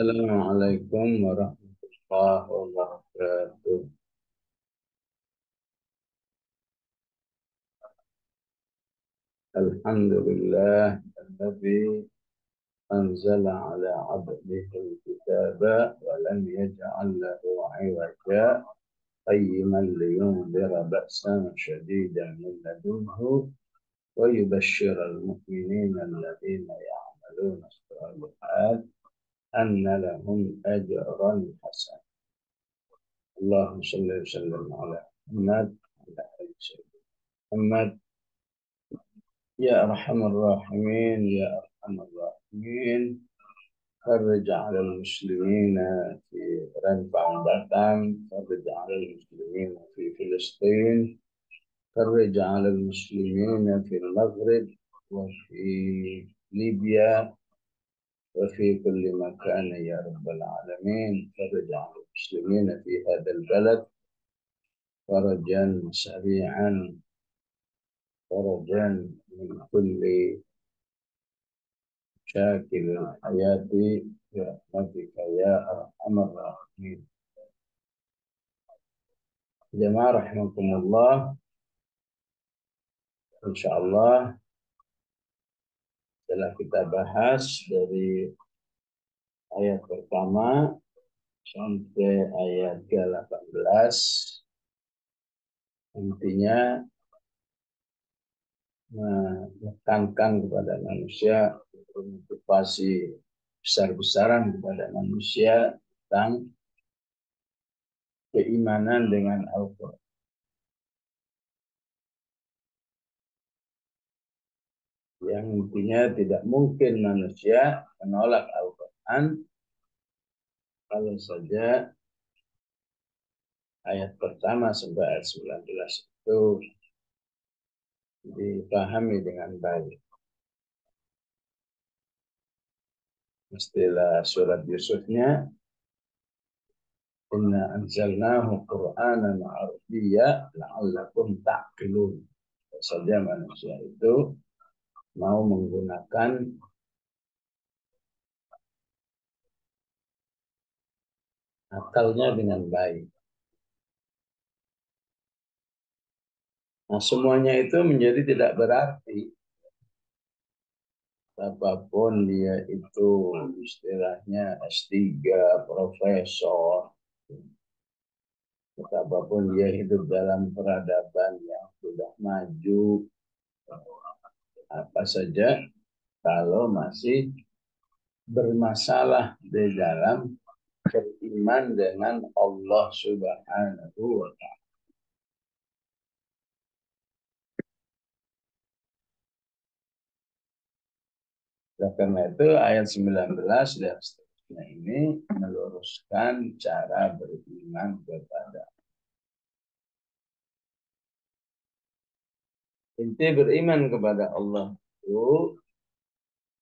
Assalamualaikum warahmatullahi wabarakatuh. Alhamdulillah alladzi anzala ala 'abdihi al-kitaba wa lam yaj'al lahu 'iwaja qayyiman liyunzira ba'san shadidan min ladunhu wa yubashshira al-mu'minina alladhina ya'maluna as-shalihat anna lahum ajran hasan. Allahumma shalli wa sallim ala Muhammad wa ala ali sayyidina Muhammad. Ya Arhamar Rahimin, Ya Arhamar Rahimin, farij 'alal muslimina fi Ranbang Batam, farij 'alal muslimina fi Filistin, farij 'alal muslimina fi Maghrib, wa fi Libya, wa fi kulli makan ya Rabbal Alamin, farij 'alal muslimina fi hadzal balad, farajan sari'an, farajan min kulli شاكل الحياة برحمتك يا أرحم الراحمين. Jemaah rahimakumullah, insyaallah setelah kita bahas dari ayat pertama sampai ayat ke-18, intinya menekankan kepada manusia, motivasi besar-besaran kepada manusia tentang keimanan dengan Al-Quran. Yang intinya tidak mungkin manusia menolak Al-Quran kalau saja ayat pertama sampai ayat 19 itu dipahami dengan baik. Istilah surat Yusufnya, Inna anzalnahu Qur'anan Arabiyya la'allakum ta'qilun. Saja manusia itu mau menggunakan akalnya dengan baik. Nah, semuanya itu menjadi tidak berarti. Apapun dia itu istilahnya S3, profesor, apapun dia hidup dalam peradaban yang sudah maju, apa saja, kalau masih bermasalah di dalam beriman dengan Allah Subhanahu wa Ta'ala. Karena itu ayat 19 dan seterusnya ini meluruskan cara beriman kepada. Inti beriman kepada Allah itu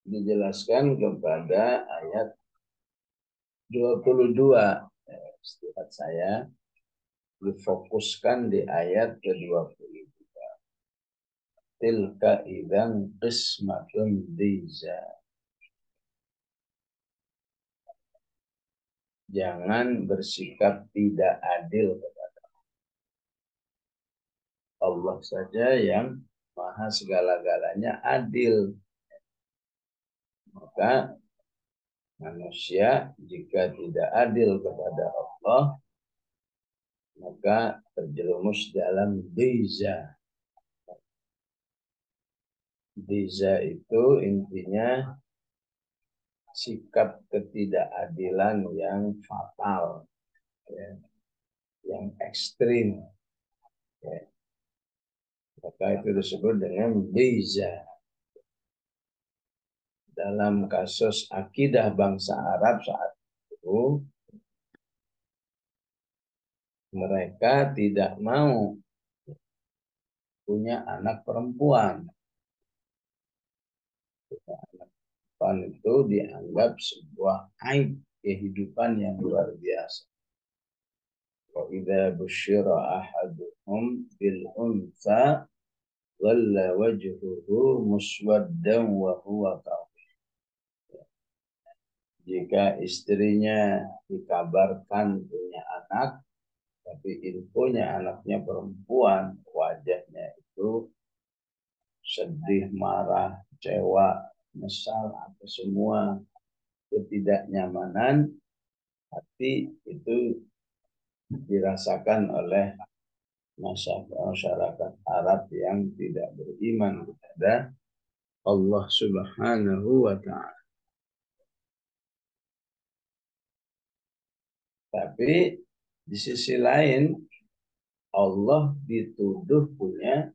dijelaskan kepada ayat 22. Istihad saya difokuskan di ayat ke-22. Tilka idzan qismatun diza. Jangan bersikap tidak adil kepada Allah saja yang maha segala-galanya adil. Maka manusia jika tidak adil kepada Allah, maka terjerumus dalam diza. Diza itu intinya sikap ketidakadilan yang fatal, ya, yang ekstrim. Ya. Maka itu disebut dengan diza. Dalam kasus akidah bangsa Arab saat itu, mereka tidak mau punya anak perempuan. Anak perempuan itu dianggap sebuah aib kehidupan yang luar biasa. Wa idza busyira ahaduhum bil untha dhalla wajhuhu muswaddan wa huwa kadhib. Jika istrinya dikabarkan punya anak, tapi infonya anaknya perempuan, wajahnya itu sedih, marah, kecewa, menyesal, apa semua ketidaknyamanan hati itu dirasakan oleh masyarakat Arab yang tidak beriman kepada Allah Subhanahu wa Ta'ala. Tapi di sisi lain Allah dituduh punya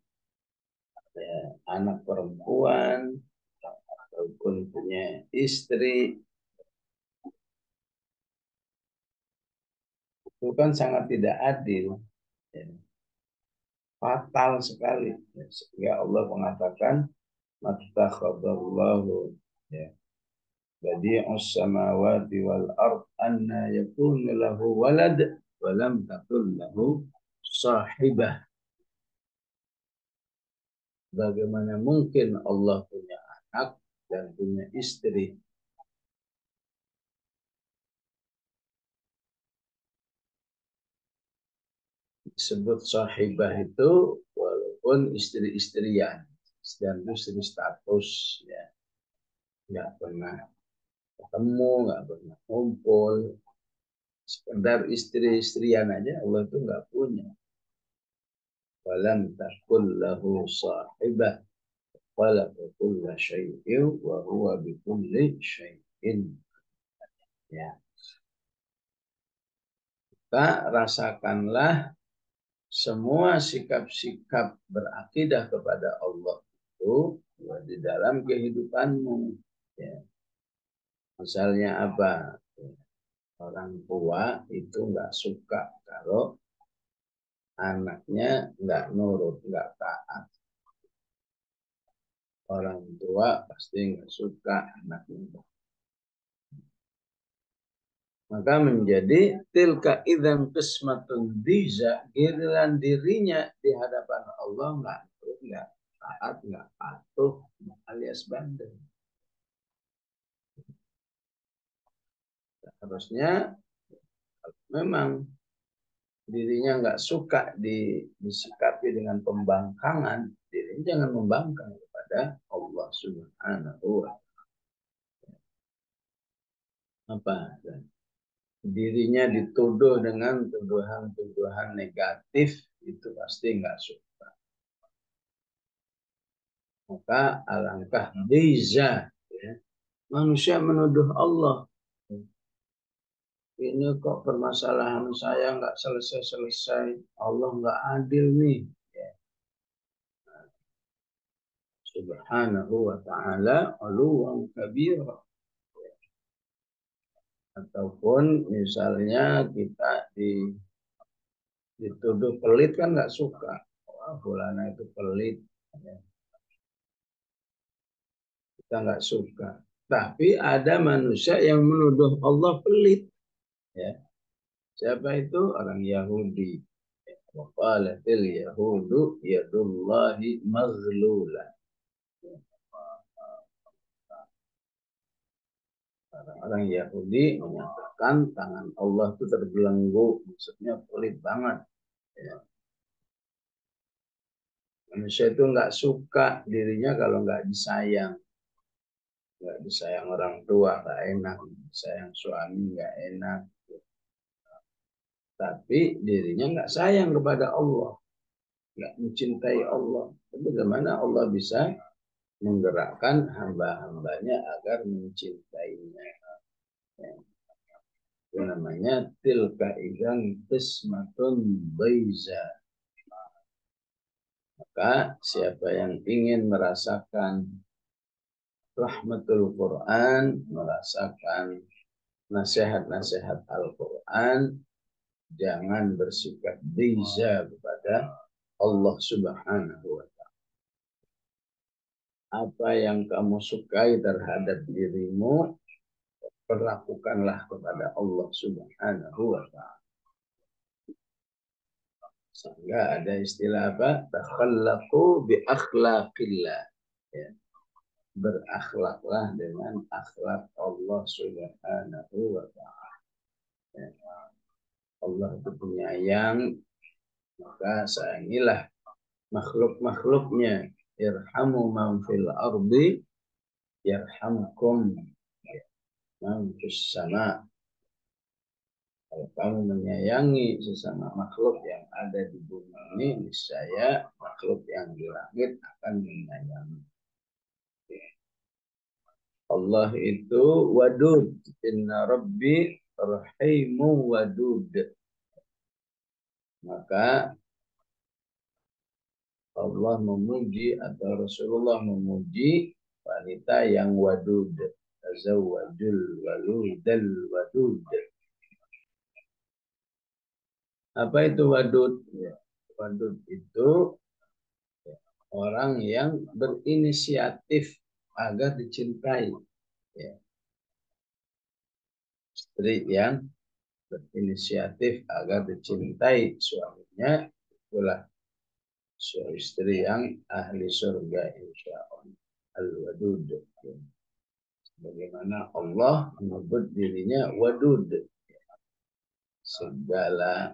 anak perempuan ataupun punya istri, itu kan sangat tidak adil, ya. Fatal sekali, ya. Sehingga Allah mengatakan mattakhadallahu, ya, badi'us samawati wal ard anna yakunu lahu walad wa lam takun lahu sahibah. Bagaimana mungkin Allah punya anak dan punya istri? Disebut sahibah itu walaupun istri-istrian dan istri status, ya, nggak pernah ketemu, nggak pernah kumpul, sekedar istri-istrian aja Allah itu nggak punya. Walam takul lahu sahibah khalaqa kulla syai'in wa huwa bikulli syai'in. Ya, kita rasakanlah semua sikap-sikap berakidah kepada Allah itu di dalam kehidupanmu. Ya. Misalnya apa? Orang tua itu nggak suka kalau anaknya nggak nurut, nggak taat. Orang tua pasti nggak suka anaknya. Maka menjadi tilka idzan qismatun diza, giliran dirinya di hadapan Allah nggak taat, nggak patuh, alias bandel. Harusnya memang dirinya nggak suka disikapi dengan pembangkangan, dirinya jangan membangkang kepada Allah Subhanahu wa Ta'ala. Dirinya dituduh dengan tuduhan-tuduhan negatif, itu pasti nggak suka. Maka alangkah biza, ya, manusia menuduh Allah. Ini kok permasalahan saya nggak selesai-selesai, Allah nggak adil nih. Ya. Subhanahu wa ta'ala uluwan kabira. Ataupun misalnya kita dituduh pelit kan nggak suka. Wah, fulana itu pelit. Ya. Kita nggak suka. Tapi ada manusia yang menuduh Allah pelit. Ya. Siapa itu? Orang Yahudi. Waqalatil yahudu yadullahi maghlula. Orang Yahudi menyatakan tangan Allah itu terbelenggu, maksudnya pelit banget. Ya. Manusia itu nggak suka dirinya kalau nggak disayang orang tua nggak enak, disayang suami nggak enak. Tapi dirinya nggak sayang kepada Allah, nggak mencintai Allah. Bagaimana Allah bisa menggerakkan hamba-hambanya agar mencintainya? Ya. Itu namanya tilka idzan qismatun dhaiza. Maka siapa yang ingin merasakan rahmatul Quran, merasakan nasihat-nasihat Al-Quran, jangan bersikap dhiza kepada Allah Subhanahu wa Ta'ala. Apa yang kamu sukai terhadap dirimu, perlakukanlah kepada Allah Subhanahu wa Ta'ala. Sehingga ada istilah apa? Takhallaqu bi akhlaqillah. Ya. berakhlaklah dengan akhlak Allah Subhanahu wa Ta'ala. Ya. Allah itu penyayang, maka sayangilah makhluk-makhluknya. Irhamu man fil ardi yarhamkum man fis sama. Kalau kamu menyayangi sesama makhluk yang ada di bumi ini, niscaya makhluk yang di langit akan menyayangi. Allah itu wadud. Inna Rabbi rahimu wadud. Maka Allah memuji atau Rasulullah memuji wanita yang wadud. Tazawwajul waludal wadud. Apa itu wadud? Ya. Wadud itu orang yang berinisiatif agar dicintai. Ya. Istri yang berinisiatif agar dicintai suaminya, itulah istri yang ahli surga insya Allah. Al-Wadud. Bagaimana Allah menyebut dirinya Wadud. Segala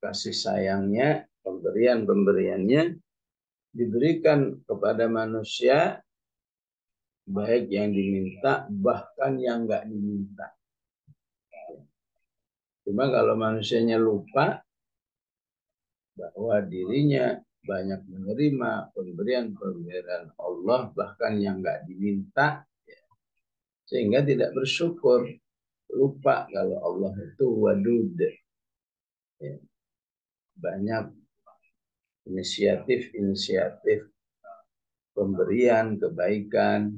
kasih sayangnya, pemberian-pemberiannya diberikan kepada manusia, baik yang diminta, bahkan yang nggak diminta. Cuma kalau manusianya lupa bahwa dirinya banyak menerima pemberian-pemberian Allah, bahkan yang nggak diminta, sehingga tidak bersyukur. Lupa kalau Allah itu wadud. Banyak inisiatif pemberian kebaikan,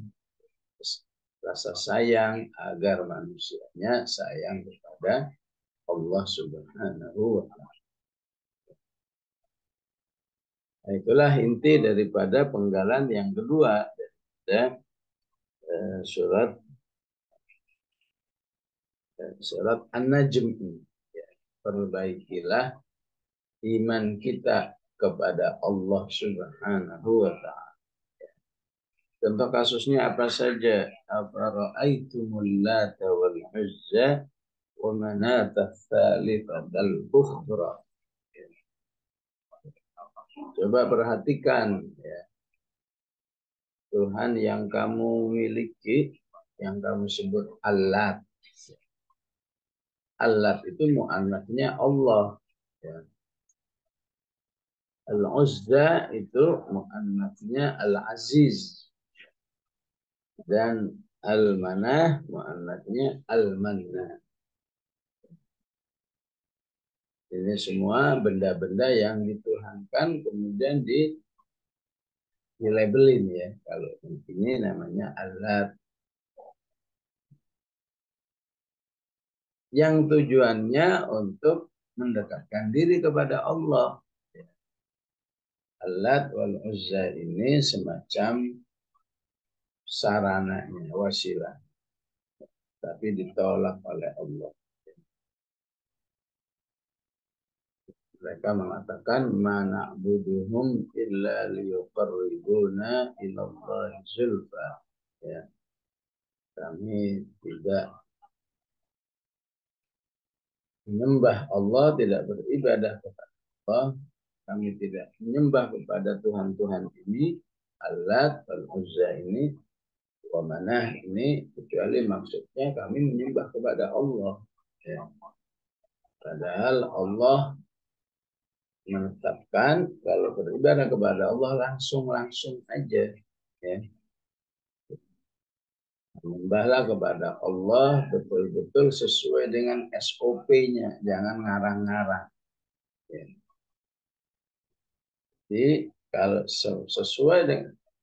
rasa sayang agar manusianya sayang kepada Allah Subhanahu wa Ta'ala. Nah, itulah inti daripada penggalan yang kedua daripada surat An-Najm ini. Ya, perbaikilah iman kita kepada Allah Subhanahu wa Ta'ala. Contoh kasusnya apa saja? Afara'aitumul Lata wal Uzza wa manata tsalitsatal ukhra. Coba perhatikan ya. Tuhan yang kamu miliki, yang kamu sebut Allah. Allah itu mu'annasnya Allah. Ya. Al-Uzza itu mu'annasnya Al-Aziz. Dan Al-Manah mu'annasnya Al-Manna. Ini semua benda-benda yang dituhankan kemudian dilabelin ya. Kalau ini namanya Allah. Yang tujuannya untuk mendekatkan diri kepada Allah. Allat wal Uzza ini semacam sarananya, wasilah. Tapi ditolak oleh Allah. Mereka mengatakan mana buduhum illa liyuqarribuna ilallahi zulfa. Ya. Kami tidak menyembah Allah, tidak beribadah kepada Allah. Kami tidak menyembah kepada Tuhan-Tuhan ini, Allat wal Uzza ini, wa Manah ini, kecuali maksudnya kami menyembah kepada Allah. Ya. Padahal Allah menetapkan kalau beribadah kepada Allah langsung aja. Ya. Menyembahlah kepada Allah betul-betul sesuai dengan SOP-nya, jangan ngarang-ngarang. Ya. Jadi kalau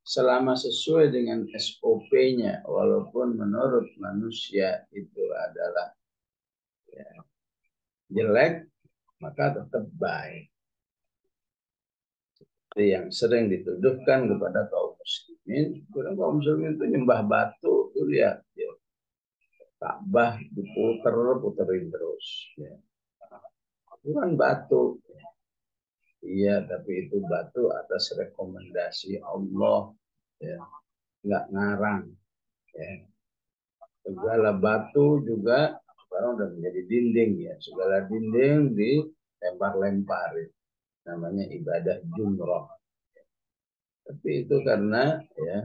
selama sesuai dengan SOP-nya, walaupun menurut manusia itu adalah ya, jelek, maka tetap baik. Seperti yang sering dituduhkan kepada kaum muslimin, kaum muslimin itu nyembah batu, tuh lihat ya. Ka'bah diputerin terus. Ya. Itu kan batu. Iya, tapi itu batu atas rekomendasi Allah. Ya. nggak ngarang. Ya. Segala batu juga sekarang udah menjadi dinding ya. Segala dinding dilempar-lemparin. Namanya ibadah jumroh. Tapi itu karena ya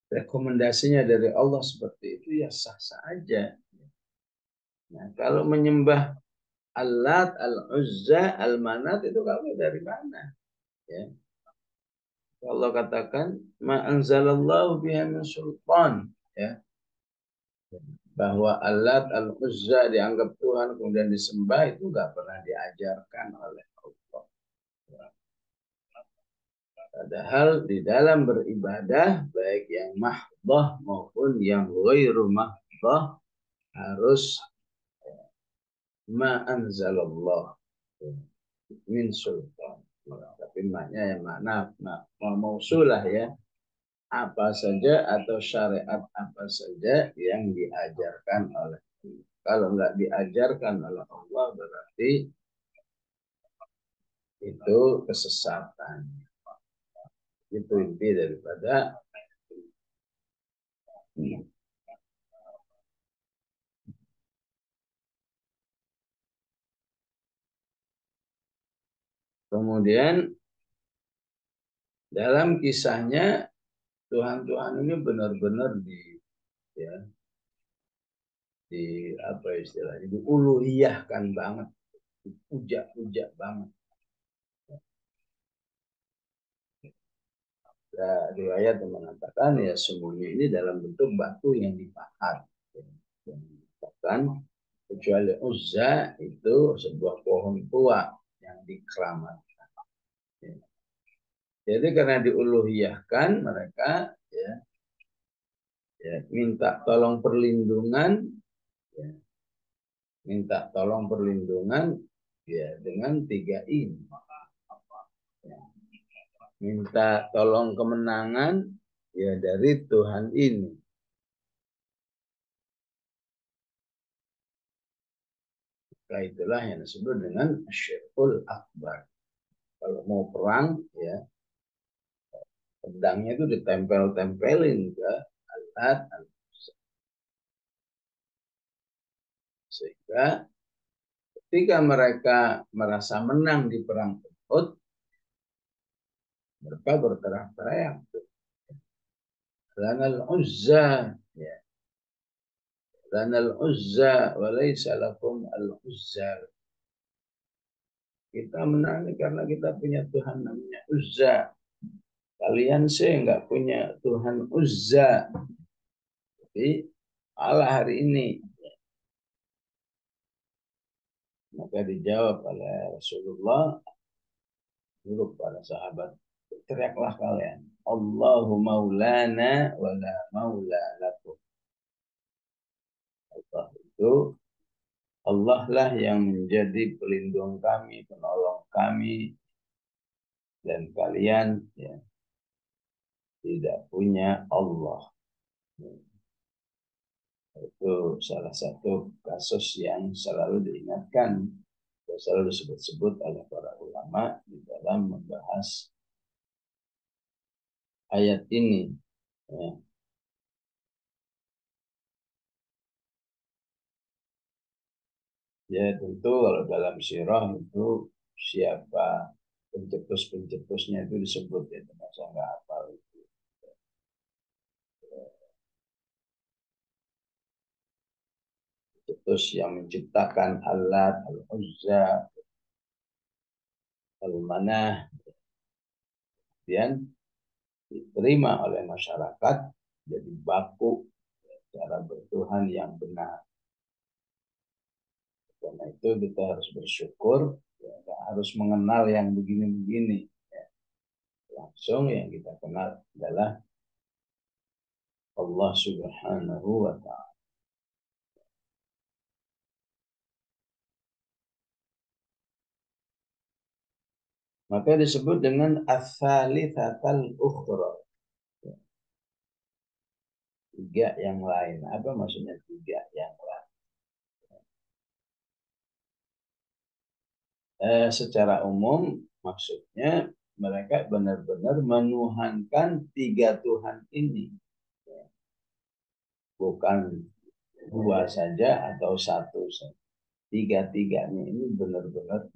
rekomendasinya dari Allah seperti itu ya sah-sah aja. Nah, kalau menyembah Al-Lat, Al-Uzza, Al-Manat itu kamu dari mana? Ya. Allah katakan ma anzalallahu biha min sultan, ya. Bahwa Al-Lat, Al-Uzza dianggap Tuhan kemudian disembah itu nggak pernah diajarkan oleh Allah. Padahal di dalam beribadah baik yang mahdoh maupun yang ghairu mahdoh harus ma anzalallah min sultan. Tapi maknya yang makna mausulah ya. Apa saja atau syariat apa saja yang diajarkan oleh Allah. Kalau nggak diajarkan oleh Allah berarti itu kesesatan. Itu inti daripada kemudian dalam kisahnya Tuhan-Tuhan ini benar-benar ya, di apa istilahnya diuluhiyahkan banget, dipuja-puja banget. Nah, riwayat yang mengatakan ya semuanya ini dalam bentuk batu yang dipahat. Yang dikatakan kecuali Uzza itu sebuah pohon tua yang dikeramatkan. Jadi karena diuluhiyahkan mereka ya minta tolong perlindungan, ya, minta tolong perlindungan ya dengan tiga ini. Ya. Minta tolong kemenangan ya dari Tuhan ini. Maka itulah yang disebut dengan syirkul akbar. Kalau mau perang ya pedangnya itu ditempel-tempelin ke alat sehingga ketika mereka merasa menang di perang Uhud mereka berteriak-teriak lanal uzza ya lanal uzza wa laysa lakum al uzza. Kita menang karena kita punya Tuhan namanya Uzza. Kalian sih nggak punya Tuhan Uzza. Jadi Allah hari ini. Maka dijawab oleh Rasulullah dulu para sahabat. Teriaklah kalian. Allahu maulana wa la maula lakum. Allah itu Allah lah yang menjadi pelindung kami, penolong kami, dan kalian ya, tidak punya Allah. Itu salah satu kasus yang selalu diingatkan, selalu disebut-sebut oleh para ulama di dalam membahas ayat ini. Ya. Ya tentu kalau dalam sirah itu siapa pencetus-pencetusnya itu disebut ya, masa nggak hafal itu. Pencetus yang menciptakan alat al-uzza, al-manah, kemudian diterima oleh masyarakat jadi baku cara bertuhan yang benar. Karena itu kita harus bersyukur, ya, harus mengenal yang begini-begini. Ya. Langsung yang kita kenal adalah Allah Subhanahu wa Ta'ala. Maka disebut dengan ats-tsalitsatul ukhra. Tiga yang lain. Apa maksudnya tiga yang lain? Secara umum maksudnya mereka benar-benar menuhankan tiga Tuhan ini. Bukan dua saja atau satu saja. Tiga-tiganya ini benar-benar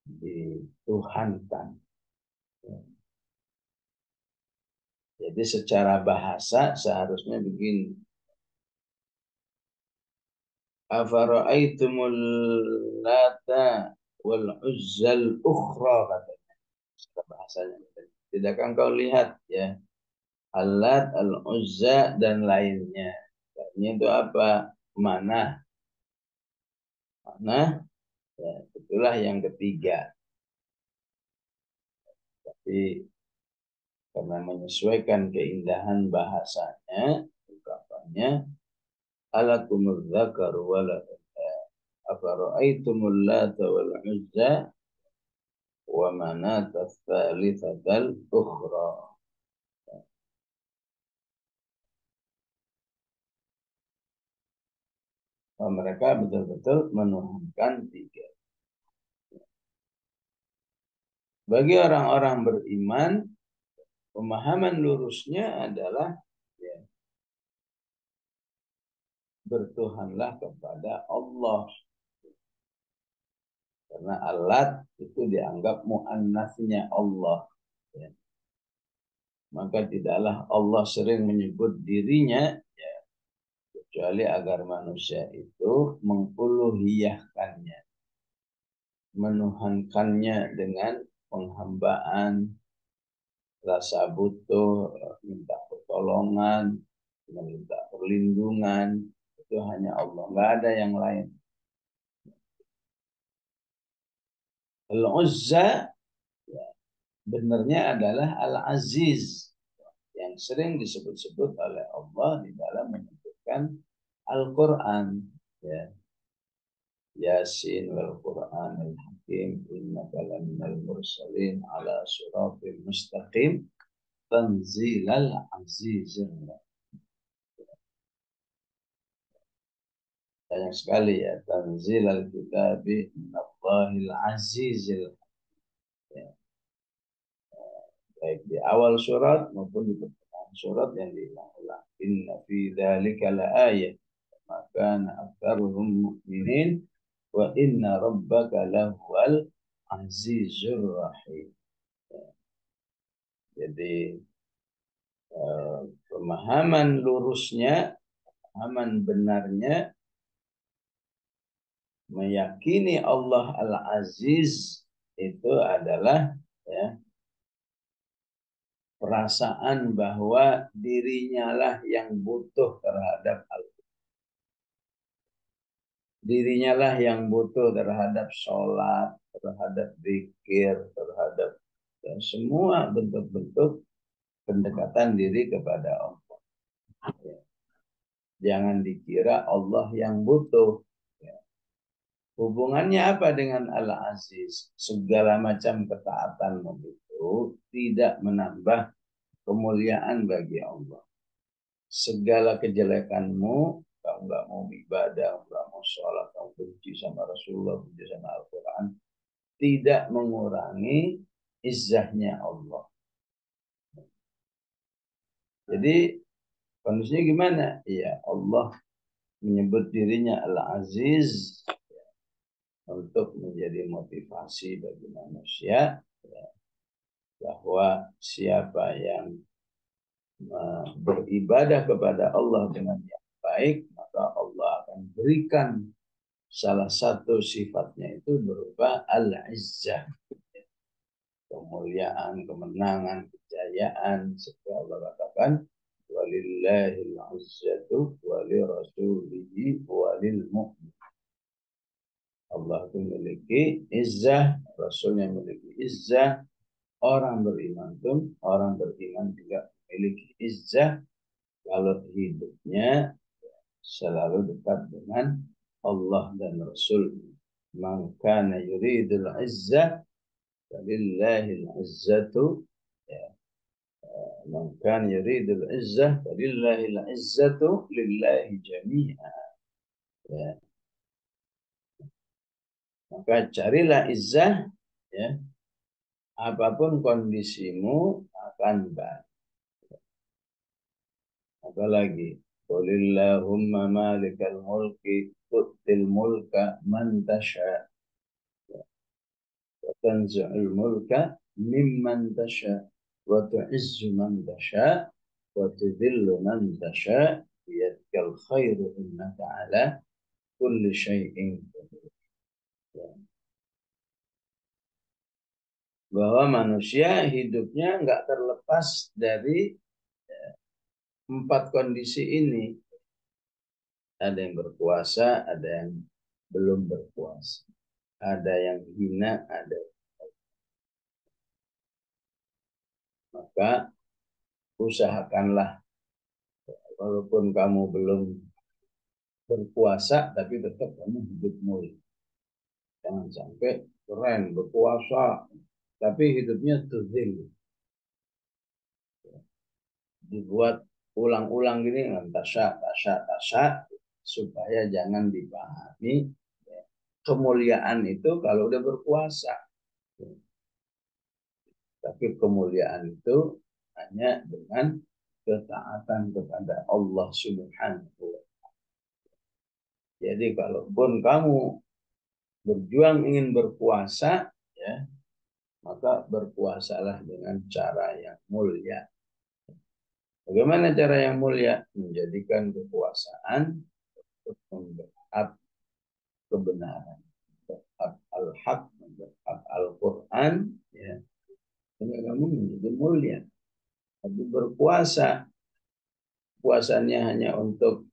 dituhankan. Jadi secara bahasa seharusnya begini. Afara'aitumul lata wal uzzal ukhra, katanya. Secara bahasanya. Tidakkah engkau lihat ya, Al-Lat, Al-Uzza dan lainnya. Lainnya itu apa? Mana? Mana? Ya, itulah yang ketiga. Tapi karena menyesuaikan keindahan bahasanya, ungkapannya alakumul dzakaru wal untha afara'aitumul lata wal uzza wa manata tsalitsatal ukhra. Mereka betul-betul menuhankan tiga. Bagi orang-orang beriman, pemahaman lurusnya adalah ya, bertuhanlah kepada Allah. Karena alat itu dianggap muannasnya Allah. Ya. Maka tidaklah Allah sering menyebut dirinya, ya, kecuali agar manusia itu menguluhiyahkannya, menuhankannya dengan penghambaan, rasa butuh, minta pertolongan, minta perlindungan. Itu hanya Allah, nggak ada yang lain. Al-Uzza ya, benarnya adalah Al-Aziz yang sering disebut-sebut oleh Allah di dalam menyebutkan Al-Quran. Ya. Yasin wal Quran al-Hakim innaka laminal mursalin ala siratil mustaqim tanzilal azizil. Banyak sekali ya, tanzilal kitabi minallahil azizil. Ya. Baik di awal surat maupun di pertengahan surat yang diulang-ulang. Inna fi dzalika laayah maka aktsaruhum mu'minin wa inna rabbaka lahuwal azizur rahim. Jadi pemahaman lurusnya, pemahaman benarnya meyakini Allah Al-Aziz itu adalah ya, perasaan bahwa dirinya lah yang butuh terhadap dirinya lah yang butuh terhadap sholat, terhadap zikir, terhadap dan semua bentuk-bentuk pendekatan diri kepada Allah. Ya. Jangan dikira Allah yang butuh. Ya. Hubungannya apa dengan Al-Aziz? Segala macam ketaatanmu itu tidak menambah kemuliaan bagi Allah. Segala kejelekanmu, kamu nggak mau ibadah, nggak mau sholat, kamu benci sama Rasulullah, benci sama Al-Quran, tidak mengurangi izzahnya Allah. Jadi kondisinya gimana? Ya Allah menyebut dirinya Al-Aziz untuk menjadi motivasi bagi manusia ya, bahwa siapa yang beribadah kepada Allah dengan yang baik, maka Allah akan berikan salah satu sifatnya itu berupa al-izzah, kemuliaan, kemenangan, kejayaan. Seperti Allah katakan, walillahil izzatu walirasulihi walil mu'min. Allah itu memiliki izzah, Rasulnya memiliki izzah, orang beriman pun, orang beriman juga memiliki izzah kalau hidupnya selalu dekat dengan Allah dan Rasul. Man kana yuridul izzah falillahil izzatu ya. Man kana yuridul izzah falillahil izzatu lillahi jami'a. Ya. Maka carilah izzah ya, apapun kondisimu akan baik. Apalagi Qulillahumma malikal mulki tu'til mulka man tasha wa tanzi'ul mulka mimman tasha wa tu'izzu man tasha wa tudhillu man tasha biyadikal khairu innaka ala kulli syai'in qadir. Bahwa manusia hidupnya nggak terlepas dari empat kondisi ini. Ada yang berkuasa, ada yang belum berkuasa. Ada yang hina, ada. Maka usahakanlah, walaupun kamu belum berkuasa, tapi tetap kamu hidup mulia. Jangan sampai keren, berkuasa, tapi hidupnya tuzil. Dibuat ulang-ulang gini, tasya, supaya jangan dipahami kemuliaan itu kalau udah berkuasa. Tapi kemuliaan itu hanya dengan ketaatan kepada Allah Subhanahu wa Ta'ala. Jadi kalaupun kamu berjuang ingin berkuasa, ya, maka berpuasalah dengan cara yang mulia. Bagaimana cara yang mulia? Menjadikan kekuasaan untuk membackup kebenaran, membackup al-haq, membackup Al-Quran, ya. Ini kamu menjadi mulia. Tapi berpuasa, puasanya hanya untuk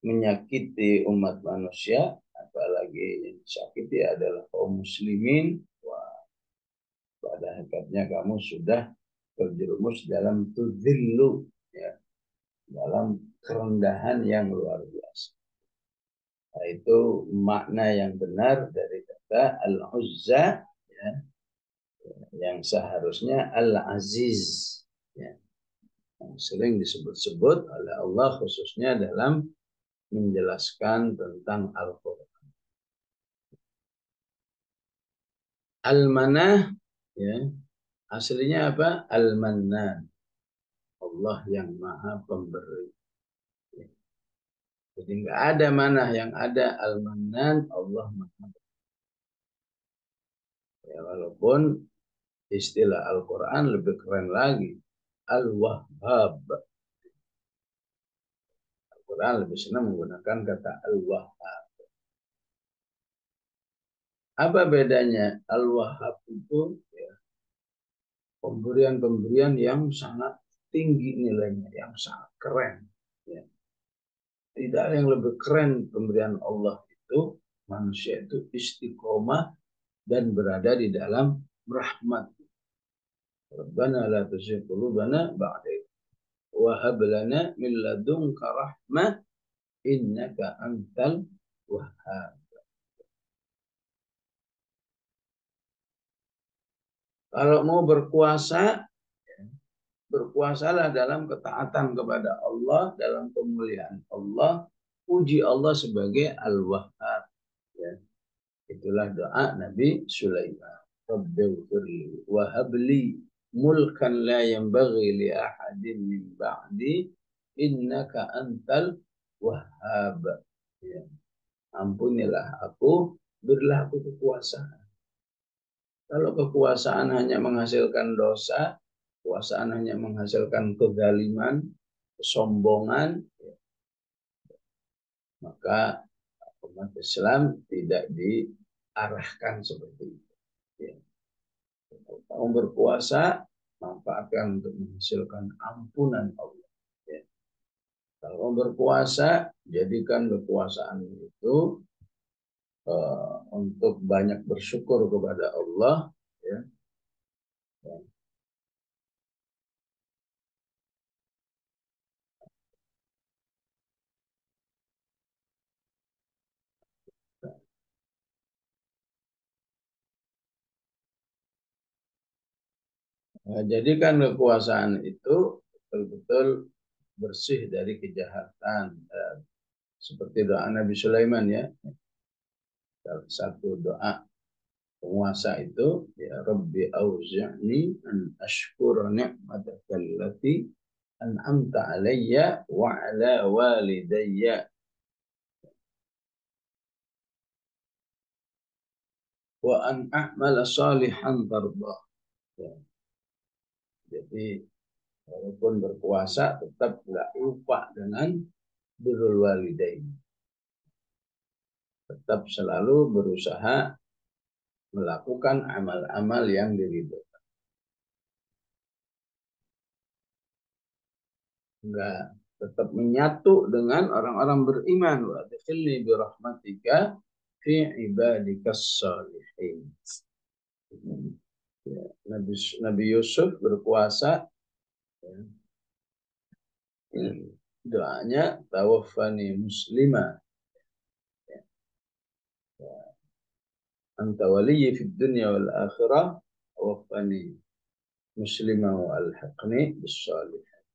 menyakiti umat manusia, apalagi yang disakiti adalah kaum muslimin. Wah, pada hakikatnya kamu sudah terjerumus dalam tuzillu, ya, dalam kerendahan yang luar biasa. Nah, itu makna yang benar dari kata Al-Uzza, ya, yang seharusnya Al-Aziz, ya, yang sering disebut-sebut oleh Allah khususnya dalam menjelaskan tentang Al-Quran. Al-Manah, ya, aslinya apa? Al-Mannan, Allah yang maha pemberi. Jadi nggak ada manah, yang ada Al-Mannan, Allah maha. Ya, walaupun istilah Al-Quran lebih keren lagi, Al-Wahhab. Al-Quran lebih senang menggunakan kata Al-Wahhab. Apa bedanya? Al-Wahhab itu, ya, pemberian-pemberian yang sangat tinggi nilainya, yang sangat keren. Ya. Tidak ada yang lebih keren pemberian Allah itu, manusia itu istiqomah dan berada di dalam rahmat. Rabbana la tuzigh qulubana ba'da idh wa hab lana min ladunka rahmah innaka antal wahhab. Kalau mau berkuasa, berkuasalah dalam ketaatan kepada Allah, dalam kemuliaan Allah, puji Allah sebagai Al-Wahhab. Ya. Itulah doa Nabi Sulaiman. Rabbighfirli wa habli mulkan la yanbaghi li ahadin min ba'di innaka antal wahhab. Ya. Ampunilah aku, berilah aku kekuasaan. Kalau kekuasaan hanya menghasilkan dosa, kekuasaan hanya menghasilkan kezaliman, kesombongan, maka umat Islam tidak diarahkan seperti itu. Ya. Kalau kamu berpuasa, manfaatkan untuk menghasilkan ampunan Allah. Ya. Kalau kamu berpuasa, jadikan kekuasaan itu untuk banyak bersyukur kepada Allah. Ya. Ya. Nah, jadikan kekuasaan itu betul-betul bersih dari kejahatan. Seperti doa Nabi Sulaiman, ya. Satu doa penguasa itu, ya Rabbi auzi'ni an ashkura ni'mataka allati an'amta alayya wa ala walidayya wa an a'mala salihan tardah. Ya, jadi walaupun berkuasa tetap nggak lupa dengan birrul walidain. Tetap selalu berusaha melakukan amal-amal yang diridhoi. Enggak, tetap menyatu dengan orang-orang beriman. Wa adkhilni bi rahmatika fi ibadikas salihin. Ya, Nabi Yusuf berkuasa, ya, doanya tawaffani muslimah, anta waliyyi fid dunya wal akhirah tawaffani muslimah wa alhaqni bis salihin.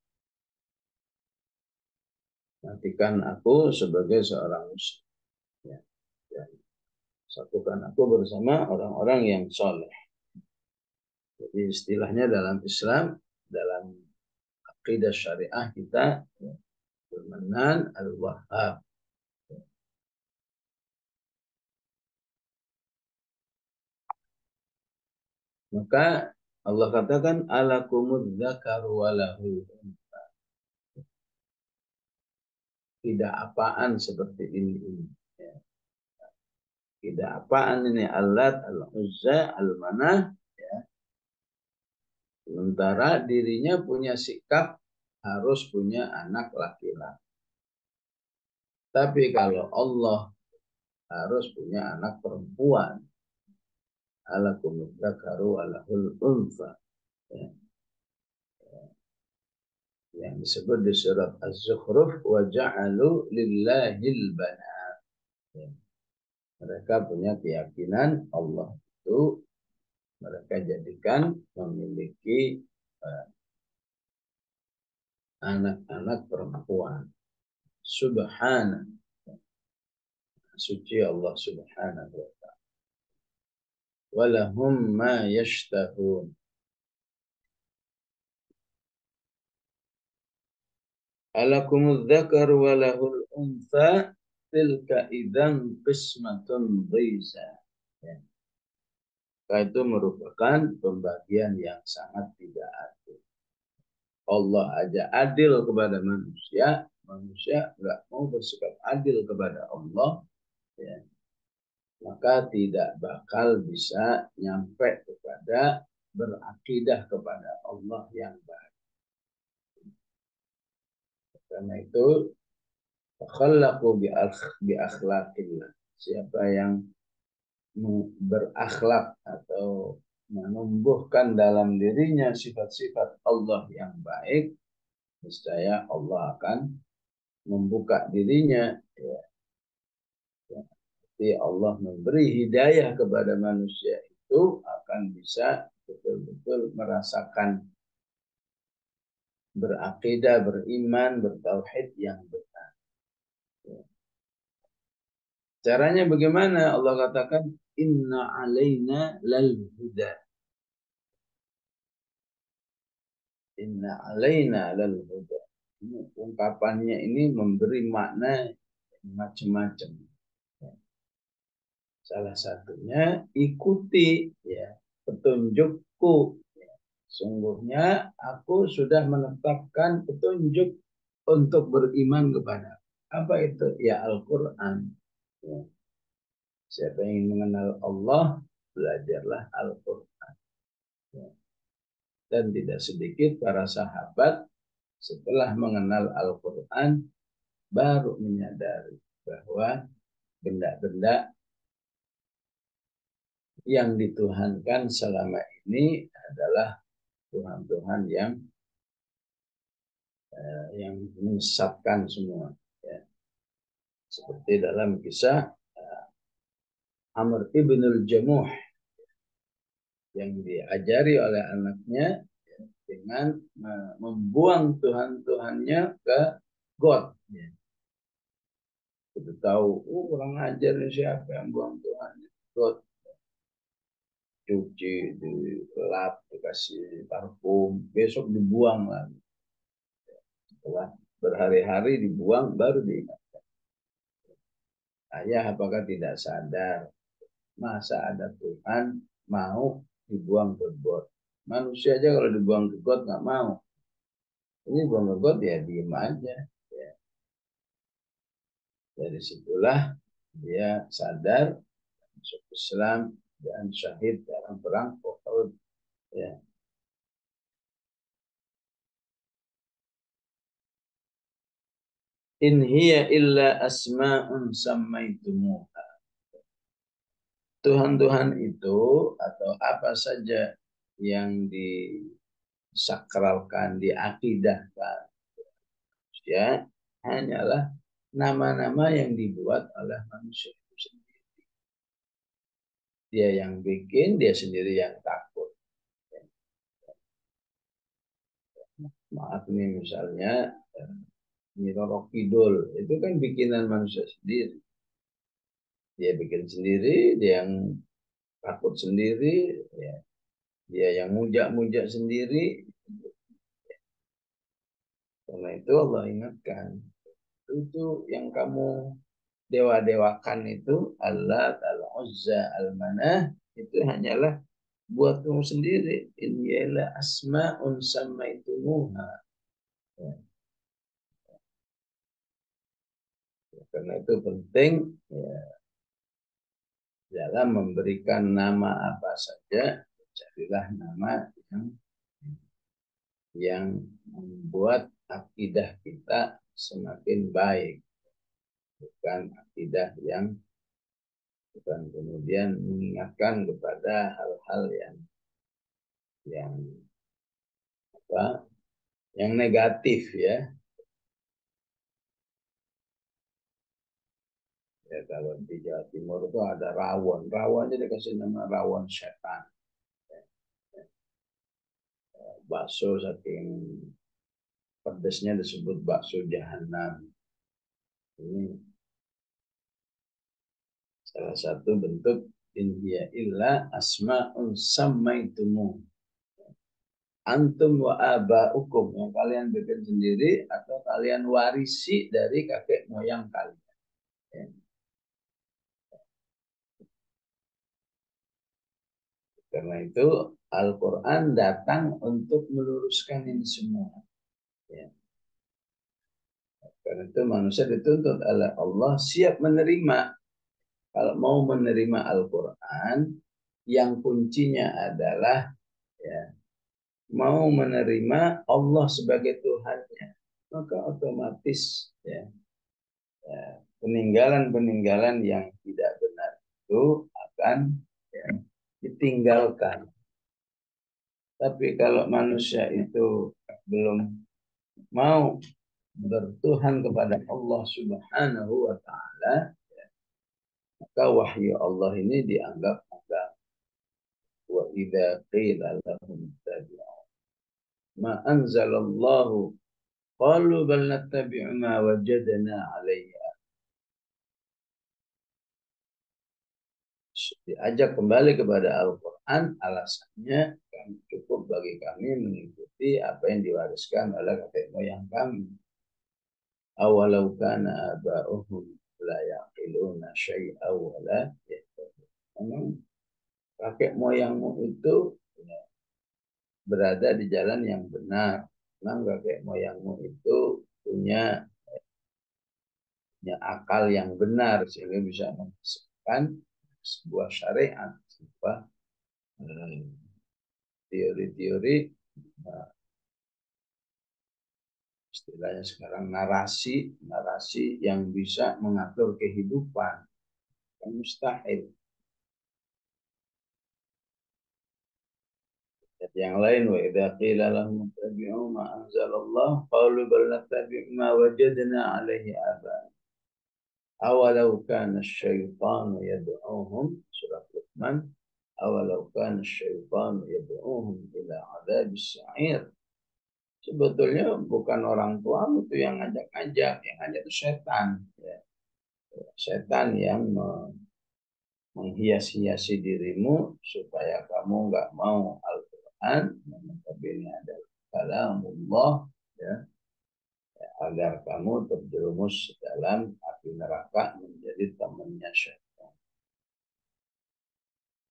Matikan aku sebagai seorang muslim, ya, dan satukan aku bersama orang-orang yang soleh. Jadi istilahnya dalam Islam, dalam akidah syariah kita, ya, Al-Mannan Al-Wahhab. Maka Allah katakan alakumud dzakaru walahul untha. Tidak apaan seperti ini. Ya. Tidak apaan ini Allat, Al-Uzza, Al-Manah. Ya. Sementara dirinya punya sikap harus punya anak laki-laki. Tapi kalau Allah harus punya anak perempuan. Alakumud dzakaru walahul untha. Ya. Yang disebut di surat Az-Zukhruf wa ja'alu lillahil banat. Ya. Mereka punya keyakinan Allah itu mereka jadikan memiliki anak-anak perempuan. Subhana, suci Allah subhanahu wa ta'ala. Walahum ma yashtahun. Alakumudz dzakar walahul untha tilka idzan qismatun dhiza. Ya. Itu merupakan pembagian yang sangat tidak adil. Allah aja adil kepada manusia, manusia nggak mau bersikap adil kepada Allah, ya, maka tidak bakal bisa nyampe kepada berakidah kepada Allah yang baik. Karena itu, takhallaqu bi akhlaqillah. Siapa yang berakhlak atau menumbuhkan dalam dirinya sifat-sifat Allah yang baik, niscaya Allah akan membuka dirinya, ya. Jadi Allah memberi hidayah kepada manusia itu akan bisa betul-betul merasakan berakidah, beriman, bertauhid yang benar. Caranya bagaimana? Allah katakan inna alaina lal huda. Inna alaina lal huda. Ungkapannya ini memberi makna macam-macam. Salah satunya ikuti, ya, petunjukku. Sungguhnya aku sudah menetapkan petunjuk untuk beriman kepada. Apa itu? Ya Al-Quran. Ya. Siapa yang ingin mengenal Allah, belajarlah Al-Quran. Ya. Dan tidak sedikit para sahabat setelah mengenal Al-Quran baru menyadari bahwa benda-benda yang dituhankan selama ini adalah Tuhan-Tuhan yang menyesatkan semua. Ya. Seperti dalam kisah Amr ibnul Jamuh yang diajari oleh anaknya, ya, dengan membuang Tuhan-Tuhannya ke got. Ya. Kita tahu, kurang ajar siapa yang buang Tuhan ke got. cuci, dilap, dikasih parfum, besok dibuang lagi. Setelah berhari-hari dibuang, baru diingat. Ayah apakah tidak sadar? Masa ada Tuhan mau dibuang ke got? Manusia aja kalau dibuang ke got nggak mau. Ini buang ke got ya diem aja. Ya. Dari situlah dia sadar masuk Islam dan syahid dalam perang Uhud. Ya. In hiya illa asma'un sammaitumuha. Tuhan-Tuhan itu atau apa saja yang disakralkan, diakidahkan, ya hanyalah nama-nama yang dibuat oleh manusia itu sendiri. Dia yang bikin, dia sendiri yang takut. Maaf nih misalnya Nyi Roro Kidul itu kan bikinan manusia sendiri. Dia bikin sendiri, dia yang takut sendiri, ya. Dia yang mujak-mujak sendiri. Karena itu Allah ingatkan, itu yang kamu dewa-dewakan itu Allah, Al-Uzza, Al-Manah itu hanyalah buat kamu sendiri. Inilah asma'un sammaitumuha. Ya. Karena itu penting ya, dalam memberikan nama apa saja, carilah nama yang membuat akidah kita semakin baik, bukan akidah yang bukan kemudian mengingatkan kepada hal-hal yang apa yang negatif ya. Ya kalau di Jawa Timur itu ada rawon, rawon jadi dikasih nama rawon setan. Bakso saking pedesnya disebut bakso jahanam. Ini salah satu bentuk in hiya illa asma'un sammaitumu antum wa aba'ukum yang kalian bikin sendiri atau kalian warisi dari kakek moyang kalian. Ya. Karena itu Al-Quran datang untuk meluruskan ini semua. Ya. Karena itu manusia dituntut oleh Allah siap menerima. Kalau mau menerima Al-Quran, yang kuncinya adalah ya, mau menerima Allah sebagai Tuhannya. Maka otomatis ya, ya, peninggalan-peninggalan yang tidak benar itu akan ya, ditinggalkan. Tapi kalau manusia itu belum mau bertuhan kepada Allah Subhanahu wa taala, maka wahyu Allah ini dianggap agama. Wa idza qila lahum ittabi'u ma anzalallahu qalu bal nattabi'u ma wajadna 'alaihi. Diajak kembali kepada Al-Quran, alasannya cukup bagi kami mengikuti apa yang diwariskan oleh kakek moyang kami. Awalau kana aba'uhum la yaqiluna syai'a wa la yahtadun. Kakek moyangmu itu ya, berada di jalan yang benar. Memang kakek moyangmu itu punya akal yang benar sehingga bisa menghasilkan sebuah syariat, sebuah teori-teori, istilahnya sekarang narasi yang bisa mengatur kehidupan. Kan mustahil. Yang lain wa idza qila lahum ittabi'u ma anzalallah qalu bal nattabi'u ma wajadna 'alaihi aba. Awalau kana asy-syaitanu yad'uhum surah Luqman awalau kana asy-syaitanu yad'uhum ila 'adzabis sa'ir. Sebetulnya bukan orang tua itu yang ngajak-ngajak, yang ngajak itu setan. Ya. Setan yang menghias-hiasi dirimu supaya kamu nggak mau Al-Quran, notabene adalah kalamullah, ya, agar kamu terjerumus dalam api neraka menjadi temannya syaitan.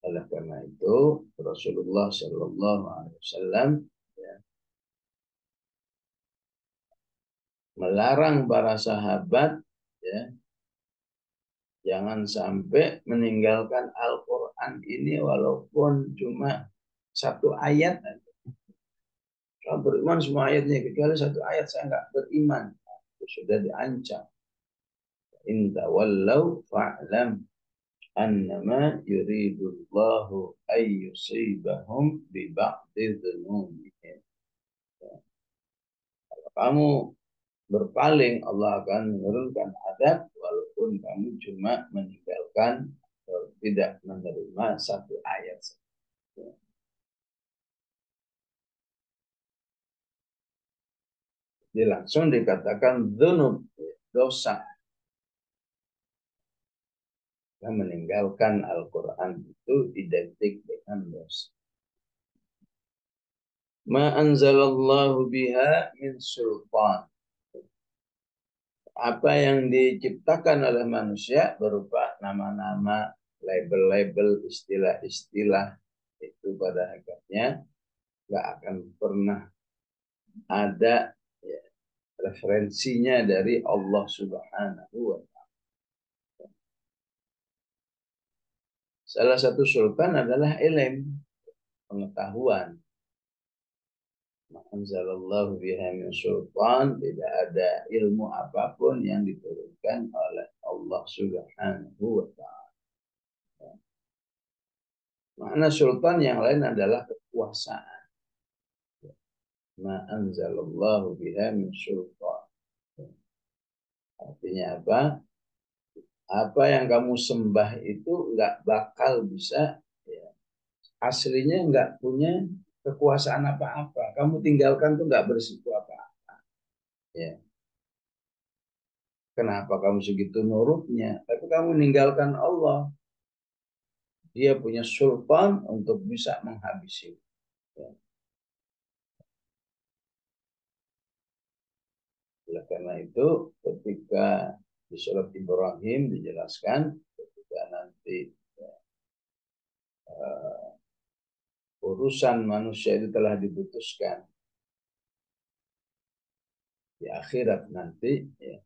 Oleh karena itu Rasulullah Shallallahu Alaihi Wasallam, ya, melarang para sahabat, ya, jangan sampai meninggalkan Al-Quran ini walaupun cuma satu ayat. Kalau beriman semua ayatnya, kecuali satu ayat saya nggak beriman. Itu sudah diancam. In tawallau fa'lam annama yuridullahu ayyusibahum bi ba'di dzunubihim. Kalau kamu berpaling, Allah akan menurunkan adab walaupun kamu cuma meninggalkan atau tidak menerima satu ayat. Jadi langsung dikatakan dzunub, dosa. Yang meninggalkan Al-Quran itu identik dengan dosa. Ma anzalallahu biha min sultan. Apa yang diciptakan oleh manusia berupa nama-nama, label-label, istilah-istilah, itu pada hakikatnya nggak akan pernah ada, ya, referensinya dari Allah Subhanahu wa Ta'ala. Salah satu sultan adalah ilmu, pengetahuan. Anzalallahu biha min sultan, tidak ada ilmu apapun yang diturunkan oleh Allah Subhanahu wa Ta'ala. Makna sultan yang lain adalah kekuasaan. Ma anzalallahu biha min sultan. Artinya apa? Apa yang kamu sembah itu nggak bakal bisa, ya, aslinya nggak punya kekuasaan apa-apa. Kamu tinggalkan tuh nggak bersikup apa-apa. Ya. Kenapa kamu segitu nurutnya? Tapi kamu meninggalkan Allah. Dia punya sultan untuk bisa menghabisi. Ya. Oleh karena itu, ketika di surat Ibrahim dijelaskan, ketika nanti, ya, urusan manusia itu telah diputuskan di akhirat nanti, ya,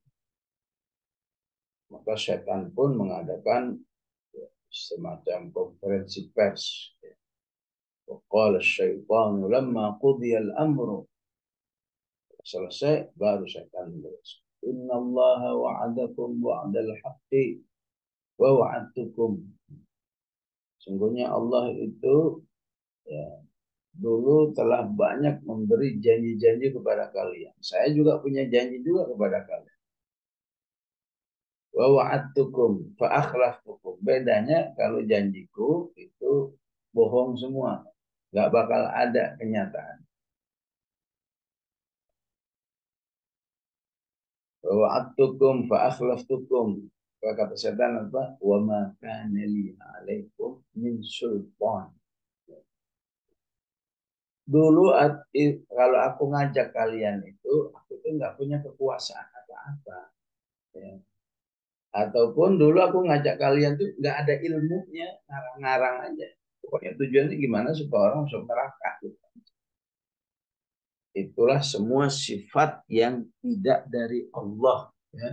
maka setan pun mengadakan, ya, semacam konferensi pers. Ya. Qala asy-syaitanu lamma qudiya al-amru. Selesai baru setan menjelaskan. Innallaha wa'adakum wa'dal haqqi wa wa'adtukum. Sungguhnya Allah itu, ya, dulu telah banyak memberi janji-janji kepada kalian. Saya juga punya janji juga kepada kalian. Wa wa'adtukum fa akhlaftukum. Bedanya kalau janjiku itu bohong semua. Nggak bakal ada kenyataan. Wa wa'adtukum fa akhlaftukum. Kata setan apa? Wa ma kana li 'alaikum min sultan. Dulu kalau aku ngajak kalian itu, aku tuh nggak punya kekuasaan apa-apa. Ya. Ataupun dulu aku ngajak kalian tuh nggak ada ilmunya, ngarang-ngarang aja. Pokoknya tujuannya gimana supaya orang masuk neraka. Gitu. Itulah semua sifat yang tidak dari Allah. Ya.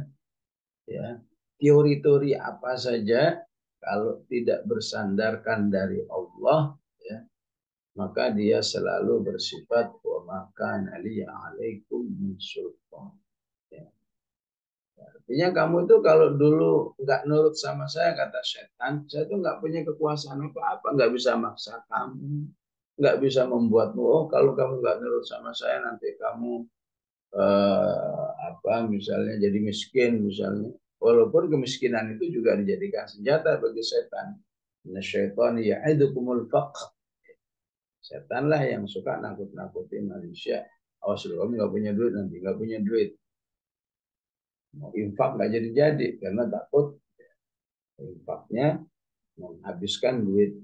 Ya. Teori-teori apa saja kalau tidak bersandarkan dari Allah, ya, maka dia selalu bersifat wa maka naliya alaikum min sultan. Ya. Artinya kamu itu kalau dulu nggak nurut sama saya, kata setan, saya tuh nggak punya kekuasaan apa-apa, nggak bisa maksa kamu, nggak bisa membuatmu, oh kalau kamu nggak nurut sama saya nanti kamu, misalnya jadi miskin misalnya. Walaupun kemiskinan itu juga dijadikan senjata bagi setan. Nasyaitani ya'idukumul faqr. Setan lah yang suka nakut-nakutin manusia. Awas lu, kamu nggak punya duit, nanti nggak punya duit. Mau infak nggak jadi-jadi karena takut infaknya menghabiskan duit.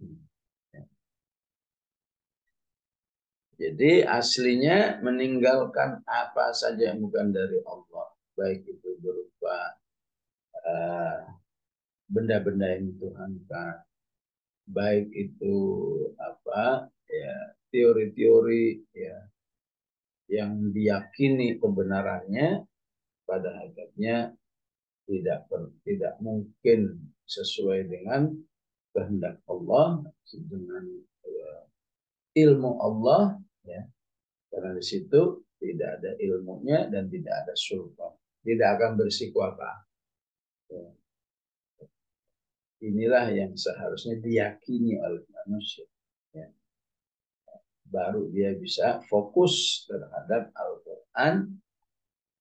Jadi aslinya meninggalkan apa saja yang bukan dari Allah, baik itu berupa benda-benda yang dituhankan, baik itu apa ya teori-teori ya yang diyakini kebenarannya, pada hakikatnya tidak mungkin sesuai dengan kehendak Allah, dengan ilmu Allah, ya, karena di situ tidak ada ilmunya dan tidak ada sultan, tidak akan bersikuapa. Ya. Inilah yang seharusnya diyakini oleh manusia. Ya. Baru dia bisa fokus terhadap Al-Quran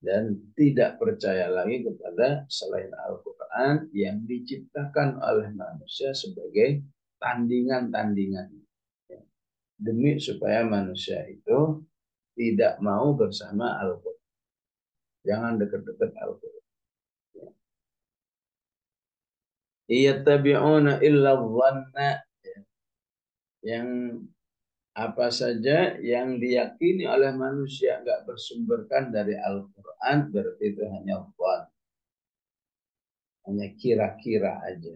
dan tidak percaya lagi kepada selain Al-Quran yang diciptakan oleh manusia sebagai tandingan-tandingan. Ya. Demi supaya manusia itu tidak mau bersama Al-Quran. Jangan dekat-dekat Al-Quran. Iyattabi'una illa dhanna. Yang apa saja yang diyakini oleh manusia enggak bersumberkan dari Al-Quran, berarti itu hanya dhann. Hanya kira-kira aja.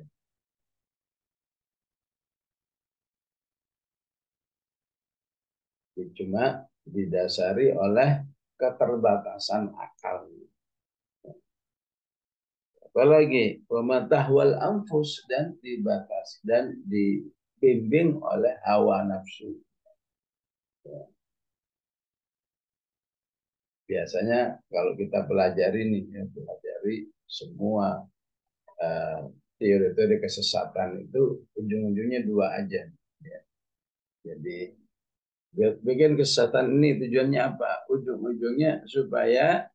Cuma didasari oleh keterbatasan akal. Apalagi pematahwal anfus, dan dibatasi dan dibimbing oleh hawa nafsu. Biasanya kalau kita pelajari nih, ya, pelajari semua teori-teori kesesatan itu ujung-ujungnya dua aja. Ya. Jadi bikin kesesatan ini tujuannya apa? Ujung-ujungnya supaya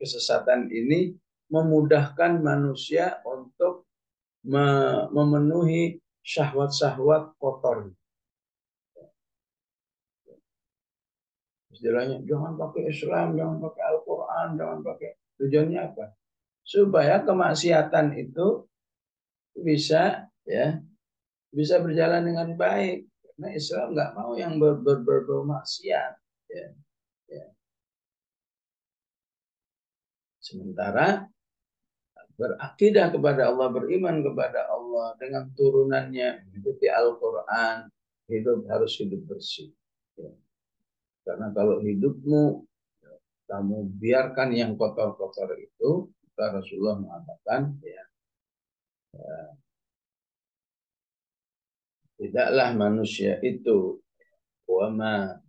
kesesatan ini memudahkan manusia untuk memenuhi syahwat-syahwat kotor. Istilahnya jangan pakai Islam, jangan pakai Al-Quran, jangan pakai. Tujuannya apa? Supaya kemaksiatan itu bisa ya bisa berjalan dengan baik. Karena Islam nggak mau yang bermaksiat. Ya, ya. Sementara berakidah kepada Allah, beriman kepada Allah dengan turunannya, mengikuti Al-Quran, harus hidup bersih. Ya. Karena kalau hidupmu kamu biarkan yang kotor-kotor itu, Rasulullah mengatakan, ya, tidaklah manusia itu wama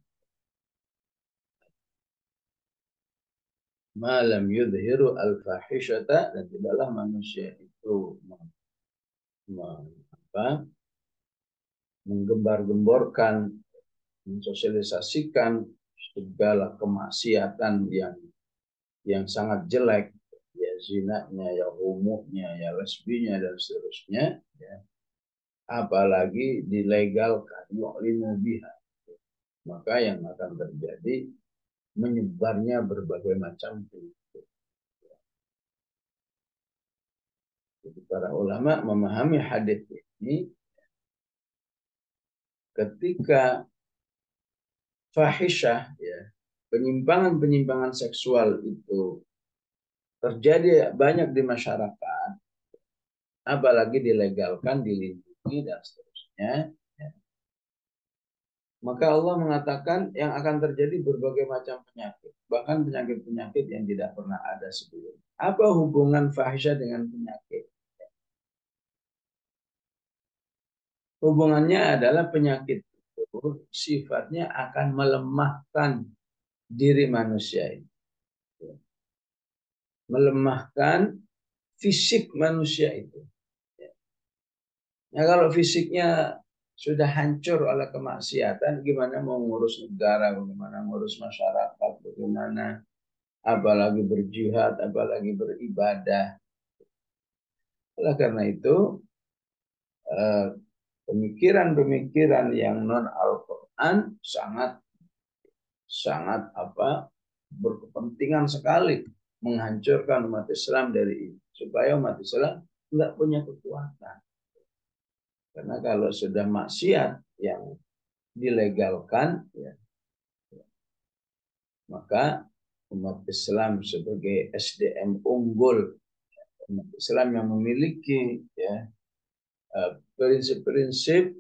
malam yudhiru al-fahishata, dan tidaklah manusia itu menggembar-gemborkan, mensosialisasikan segala kemaksiatan yang sangat jelek, ya zinanya, ya homonya, ya lesbinya dan seterusnya, ya. Apalagi dilegalkan, yu'linu biha, maka yang akan terjadi menyebarnya berbagai macam penyakit. Jadi para ulama memahami hadis ini, ketika fahisyah, ya, penyimpangan-penyimpangan seksual itu terjadi banyak di masyarakat, apalagi dilegalkan, dilindungi dan seterusnya, ya, maka Allah mengatakan yang akan terjadi berbagai macam penyakit, bahkan penyakit-penyakit yang tidak pernah ada sebelumnya. Apa hubungan fahisyah dengan penyakit? Hubungannya adalah penyakit itu sifatnya akan melemahkan diri manusia ini. Melemahkan fisik manusia itu. Nah, kalau fisiknya sudah hancur oleh kemaksiatan, gimana mau ngurus negara, bagaimana ngurus masyarakat, bagaimana apalagi berjihad, apalagi beribadah. Oleh karena itu, pemikiran-pemikiran yang non Al-Quran sangat berkepentingan sekali menghancurkan umat Islam dari ini, supaya umat Islam nggak punya kekuatan. Karena kalau sudah maksiat yang dilegalkan, ya, maka umat Islam sebagai SDM unggul, umat Islam yang memiliki ya prinsip-prinsip,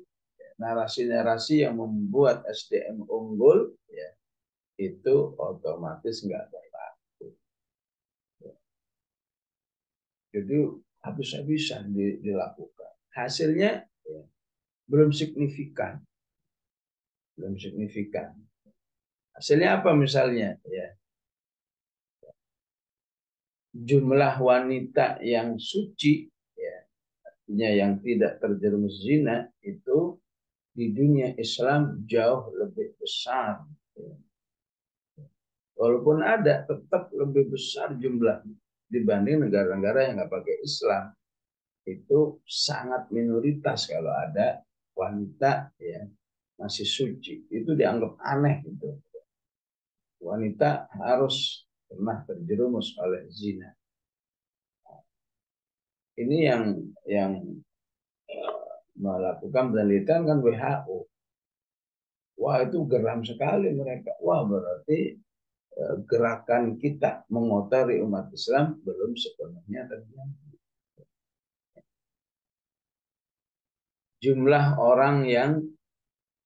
narasi-narasi yang membuat SDM unggul, ya, itu otomatis nggak berlaku. Jadi habis-habisan dilakukan. Hasilnya ya, belum signifikan, belum signifikan. Hasilnya apa misalnya? Ya, jumlah wanita yang suci, ya, artinya yang tidak terjerumus zina itu di dunia Islam jauh lebih besar. Ya. Walaupun ada, tetap lebih besar jumlahnya dibanding negara-negara yang nggak pakai Islam. Itu sangat minoritas kalau ada wanita ya masih suci. Itu dianggap aneh gitu. Wanita harus pernah terjerumus oleh zina. Ini yang melakukan penelitian kan WHO. Wah itu geram sekali mereka. Wah berarti gerakan kita mengotori umat Islam belum sepenuhnya terjadi. Jumlah orang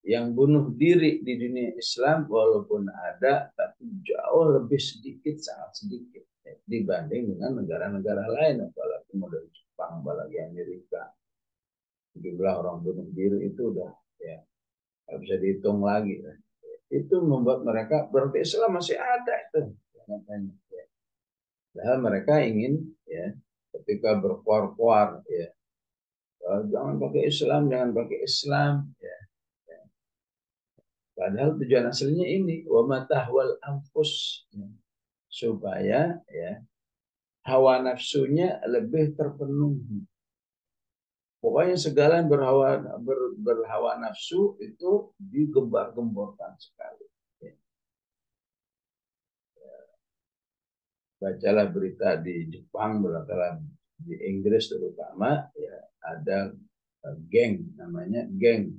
yang bunuh diri di dunia Islam walaupun ada tapi jauh lebih sedikit, sangat sedikit ya, dibanding dengan negara-negara lain, apalagi model Jepang, apalagi Amerika. Jumlah orang bunuh diri itu udah ya nggak bisa dihitung lagi ya. Itu membuat mereka berarti Islam masih ada itu. Ya. Padahal mereka ingin ya ketika berkuar-kuar ya jangan pakai Islam, jangan pakai Islam ya. Padahal tujuan aslinya ini wa matahwal anfus ya. Supaya ya hawa nafsunya lebih terpenuhi. Pokoknya segala yang berhawa nafsu itu digembar-gemborkan sekali. Ya. Bacalah berita di Jepang, beritalah di Inggris terutama, ya ada geng, namanya geng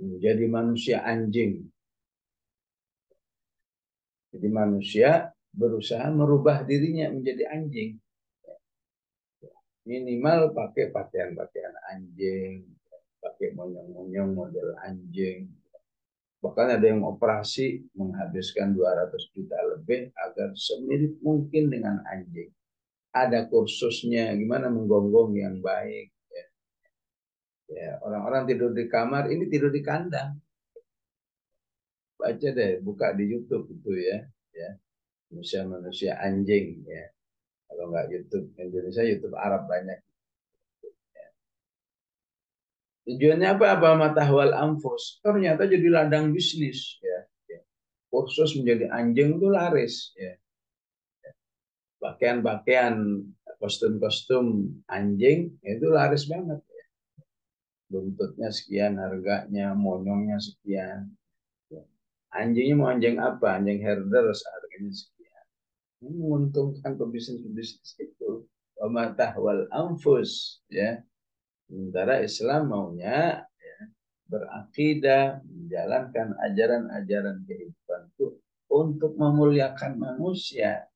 menjadi manusia anjing. Jadi manusia berusaha merubah dirinya menjadi anjing. Minimal pakai pakaian-pakaian anjing, pakai monyong-monyong model anjing. Bahkan ada yang operasi menghabiskan 200 juta lebih agar semirip mungkin dengan anjing. Ada kursusnya gimana menggonggong yang baik. Ya, orang-orang tidur di kamar, ini tidur di kandang. Baca deh, buka di YouTube itu ya. Ya, manusia-manusia anjing ya. Kalau nggak YouTube Indonesia, YouTube Arab banyak. Tujuannya apa? Apa matahwal anfus. Ternyata jadi ladang bisnis ya. Kursus menjadi anjing itu laris ya. Pakaian-pakaian, kostum-kostum anjing itu laris banget ya. Buntutnya sekian harganya, monyongnya sekian. Ya. Anjingnya mau anjing apa? Anjing herder harganya sekian. Ini menguntungkan pebisnis-pebisnis itu. Matahwal anfus ya. Sementara Islam maunya berakidah, menjalankan ajaran-ajaran kehidupan itu untuk memuliakan manusia.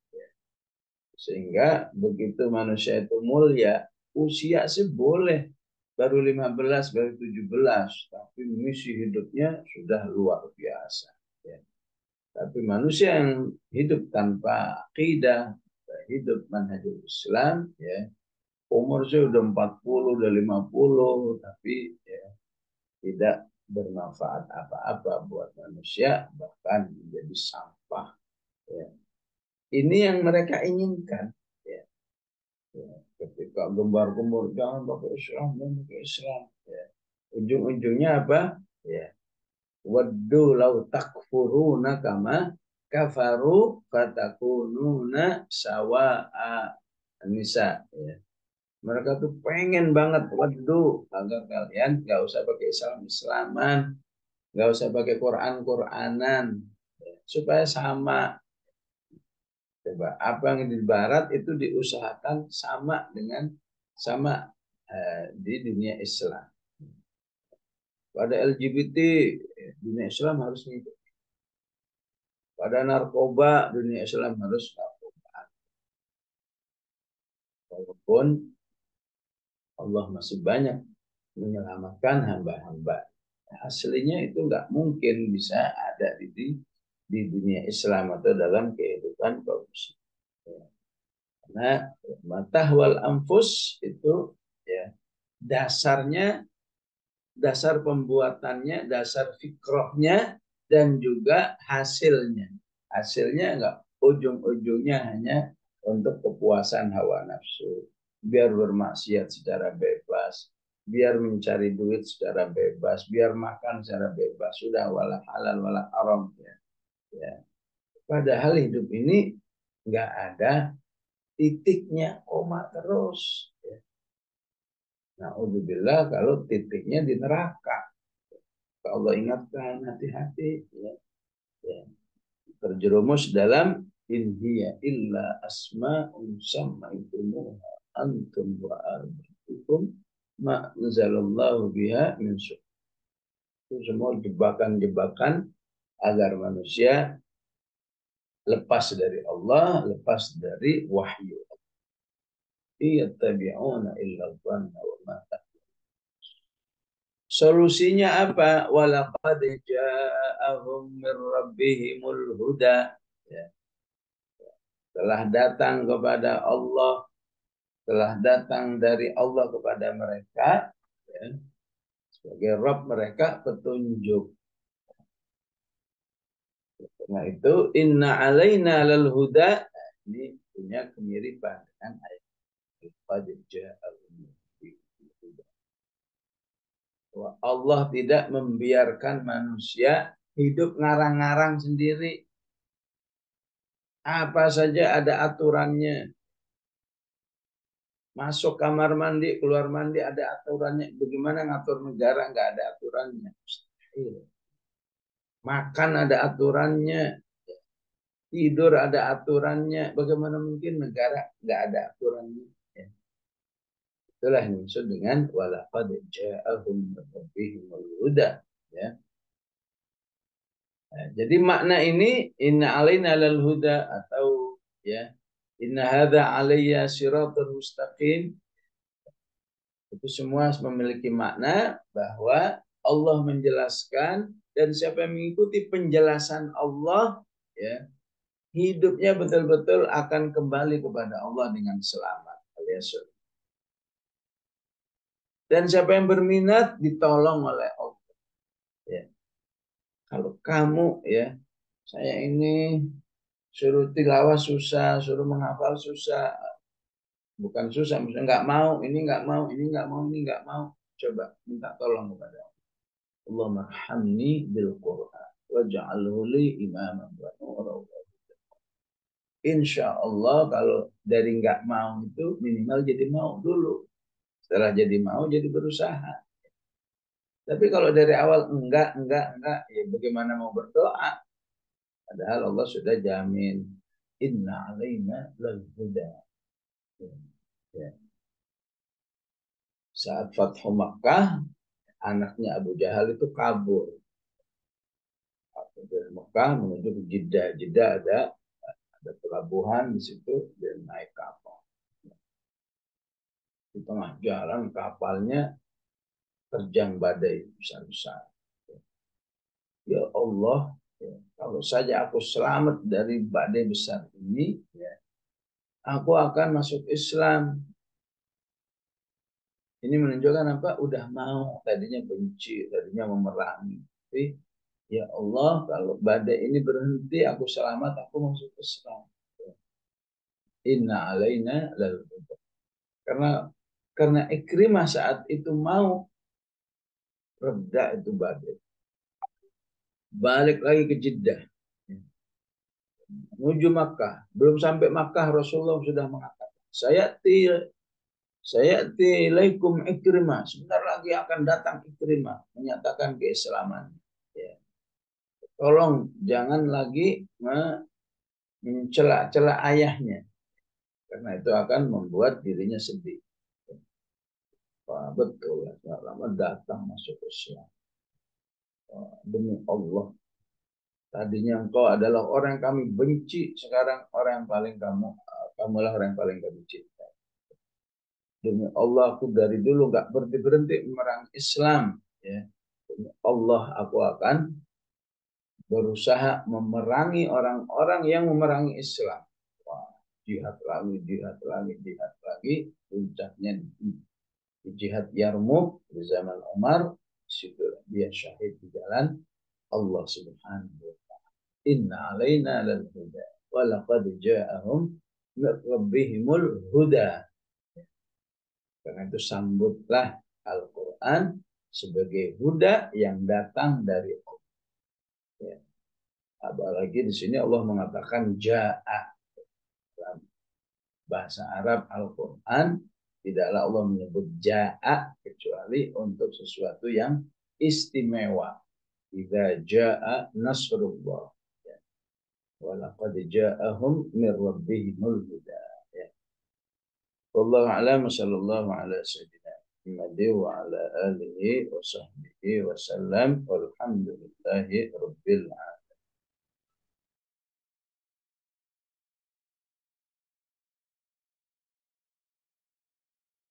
Sehingga begitu manusia itu mulia, usia sih boleh baru 15, baru 17, tapi misi hidupnya sudah luar biasa. Ya. Tapi manusia yang hidup tanpa akidah, hidup manhajul Islam, ya, umur sudah 40, udah 50, tapi ya, tidak bermanfaat apa-apa buat manusia, bahkan menjadi sampah. Ya. Ini yang mereka inginkan. Ya. Ya. Ketika gembar-gembor jangan pakai Islam, jangan pakai Islam. Ya. Ujung-ujungnya apa? Ya. Waddu lau takfuruna kama kafaru fatakununa sawa'a nisa. Ya. Mereka tuh pengen banget waduh agar kalian nggak usah pakai Islaman, nggak usah pakai Quran-Quranan, supaya sama. Coba apa yang di Barat itu diusahakan sama dengan sama di dunia Islam. Pada LGBT, dunia Islam harus ngikut. Pada narkoba, dunia Islam harus narkoba. Walaupun Allah masih banyak menyelamatkan hamba-hamba. Aslinya itu nggak mungkin bisa ada di dunia Islam atau dalam kehidupan kaum muslimin. Karena matahwal anfus itu ya dasarnya, dasar pembuatannya, dasar fikrohnya, dan juga hasilnya. Hasilnya enggak ujung-ujungnya hanya untuk kepuasan hawa nafsu. Biar bermaksiat secara bebas, biar mencari duit secara bebas, biar makan secara bebas. Sudah wala halal wala haram. Ya. Padahal hidup ini enggak ada titiknya, koma terus. Ya. Na'udzubillah kalau titiknya di neraka. Allah ingatkan hati-hati ya. Ya. Terjerumus dalam in hiya illa asma'un sammaitumuha antum wa arba'ukum ma nazalallahu biha min itu semua jebakan-jebakan agar manusia lepas dari Allah, lepas dari wahyu. Iyattabi'una illa dhanna wa ma. Solusinya apa? Walaqad ja'ahum min rabbihimul huda. Ya. Telah datang kepada Allah, telah datang dari Allah kepada mereka, ya, sebagai Rabb mereka petunjuk. Karena itu inna alaina lal huda, ini punya kemiripan dengan ayat qad ja'ahum. Allah tidak membiarkan manusia hidup ngarang-ngarang sendiri. Apa saja ada aturannya. Masuk kamar mandi, keluar mandi ada aturannya. Bagaimana ngatur negara nggak ada aturannya. Mustahil. Makan ada aturannya. Tidur ada aturannya. Bagaimana mungkin negara nggak ada aturannya. Ya. Itulah yang dimaksud dengan walaqad ja'ahum min rabbihimul huda. Ya. Nah, jadi makna ini inna alaina lal huda atau ya inna hadza alayya siratal mustaqim. Itu semua memiliki makna bahwa Allah menjelaskan dan siapa yang mengikuti penjelasan Allah ya hidupnya betul-betul akan kembali kepada Allah dengan selamat. Dan siapa yang berminat ditolong oleh Allah. Ya. Kalau kamu ya saya ini suruh tilawah susah, suruh menghafal susah, bukan susah, misalnya nggak mau, ini nggak mau, ini nggak mau, ini nggak mau. Coba minta tolong kepada Allah. Allahumma arhamni bil Qur'an waj'alhu li imaman wa nuran. Insya Allah kalau dari nggak mau itu minimal jadi mau dulu. Setelah jadi mau jadi berusaha. Tapi kalau dari awal enggak, ya bagaimana mau berdoa? Padahal Allah sudah jamin inna alaina lal huda. Ya. Saat Fathu Makkah, anaknya Abu Jahal itu kabur. Dari Mekah menuju ke Jeddah. Jeddah ada pelabuhan di situ, dia naik kapal. Di tengah jalan kapalnya terjang badai besar-besar. Ya Allah, ya, kalau saja aku selamat dari badai besar ini, ya, aku akan masuk Islam. Ini menunjukkan apa? Udah mau, tadinya benci, tadinya memerangi. Tapi ya Allah, kalau badai ini berhenti, aku selamat, aku masuk Islam. Inna alaina lal huda. Karena Ikrimah saat itu mau reda itu badai. Balik lagi ke Jeddah. Menuju Makkah. Belum sampai Makkah Rasulullah sudah mengatakan, saya tilaikum Ikrimah. Sebentar lagi akan datang Ikrimah menyatakan keislaman. Ya. Tolong jangan lagi mencela-cela ayahnya. Karena itu akan membuat dirinya sedih. Wah, betul ya. Lama datang masuk Islam. Wah, demi Allah. Tadinya engkau adalah orang yang kami benci, sekarang orang yang paling kamulah orang yang paling kami cinta. Demi Allah, aku dari dulu nggak berhenti berhenti memerangi Islam. Ya, demi Allah, aku akan berusaha memerangi orang-orang yang memerangi Islam. Wah, jihad lagi, jihad lagi, jihad lagi. Puncaknya di jihad Yarmuk di zaman Umar, situ dia syahid di jalan Allah Subhanahu wa taala. Inna alaina lal huda wa laqad ja'ahum min rabbihimul huda. Karena itu sambutlah Al-Qur'an sebagai huda yang datang dari Allah. Ya. Apalagi di sini Allah mengatakan ja'a dalam bahasa Arab Al-Quran, tidaklah Allah menyebut ja'a kecuali untuk sesuatu yang istimewa. Idza ja'a nasrullah. Ya. Wa laqad ja'ahum min rabbihimul huda. Ya. Wallahu a'lam, sallallahu ala sayyidina Muhammad wa ala alihi wa sahbihi wa sallam. Walhamdulillahi rabbil